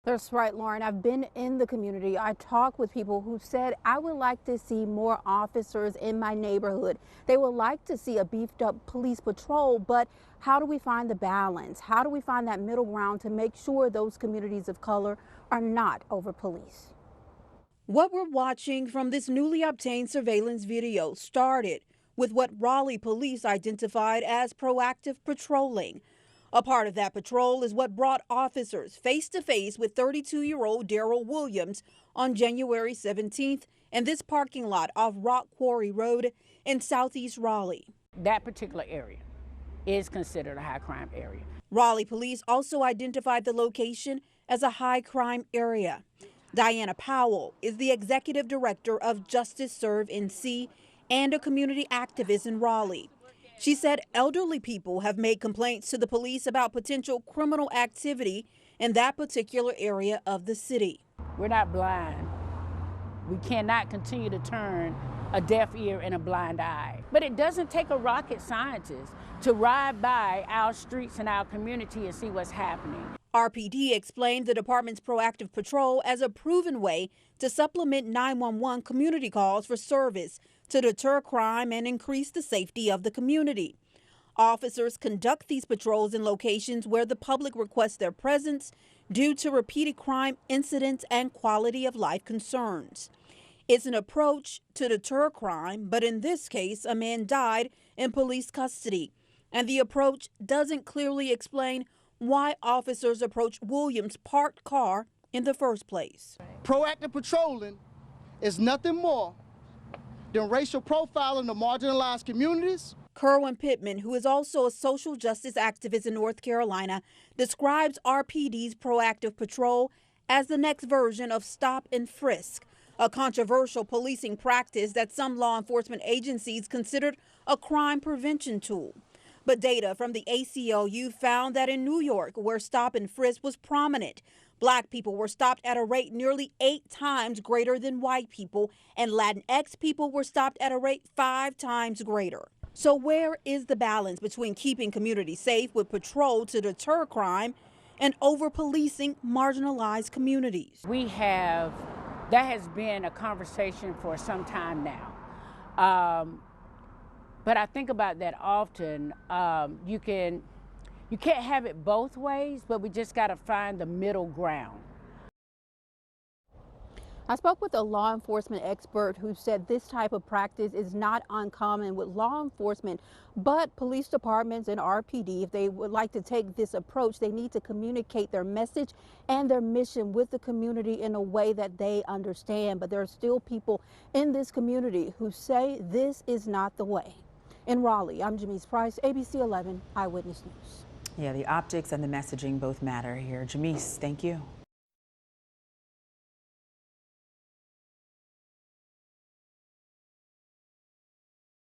That's right, Lauren. I've been in the community. I talked with people who said, I would like to see more officers in my neighborhood. They would like to see a beefed up police patrol, but how do we find the balance? How do we find that middle ground to make sure those communities of color are not over policed? What we're watching from this newly obtained surveillance video started with what Raleigh police identified as proactive patrolling. A part of that patrol is what brought officers face to face with 32-year-old Darryl Williams on January 17th in this parking lot off Rock Quarry Road in southeast Raleigh. That particular area is considered a high crime area. Raleigh police also identified the location as a high crime area. Diana Powell is the executive director of Justice Serve NC and a community activist in Raleigh. She said elderly people have made complaints to the police about potential criminal activity in that particular area of the city. We're not blind. We cannot continue to turn a deaf ear and a blind eye. But it doesn't take a rocket scientist to ride by our streets and our community and see what's happening. RPD explained the department's proactive patrol as a proven way to supplement 911 community calls for service to deter crime and increase the safety of the community. Officers conduct these patrols in locations where the public requests their presence due to repeated crime incidents and quality of life concerns. It's an approach to deter crime, but in this case, a man died in police custody, and the approach doesn't clearly explain why officers approached Williams' parked car in the first place. Proactive patrolling is nothing more than racial profiling of marginalized communities. Kerwin Pittman, who is also a social justice activist in North Carolina, describes RPD's proactive patrol as the next version of stop and frisk, a controversial policing practice that some law enforcement agencies considered a crime prevention tool. But data from the ACLU found that in New York, where stop and frisk was prominent, Black people were stopped at a rate nearly 8 times greater than white people, and Latinx people were stopped at a rate 5 times greater. So where is the balance between keeping communities safe with patrol to deter crime and over-policing marginalized communities? That has been a conversation for some time now. But I think about that often. You can't have it both ways, but we just got to find the middle ground. I spoke with a law enforcement expert who said this type of practice is not uncommon with law enforcement, but police departments and RPD, if they would like to take this approach, they need to communicate their message and their mission with the community in a way that they understand. But there are still people in this community who say this is not the way. In Raleigh, I'm Jamise Price, ABC 11 Eyewitness News. Yeah, the optics and the messaging both matter here. Jamise, thank you.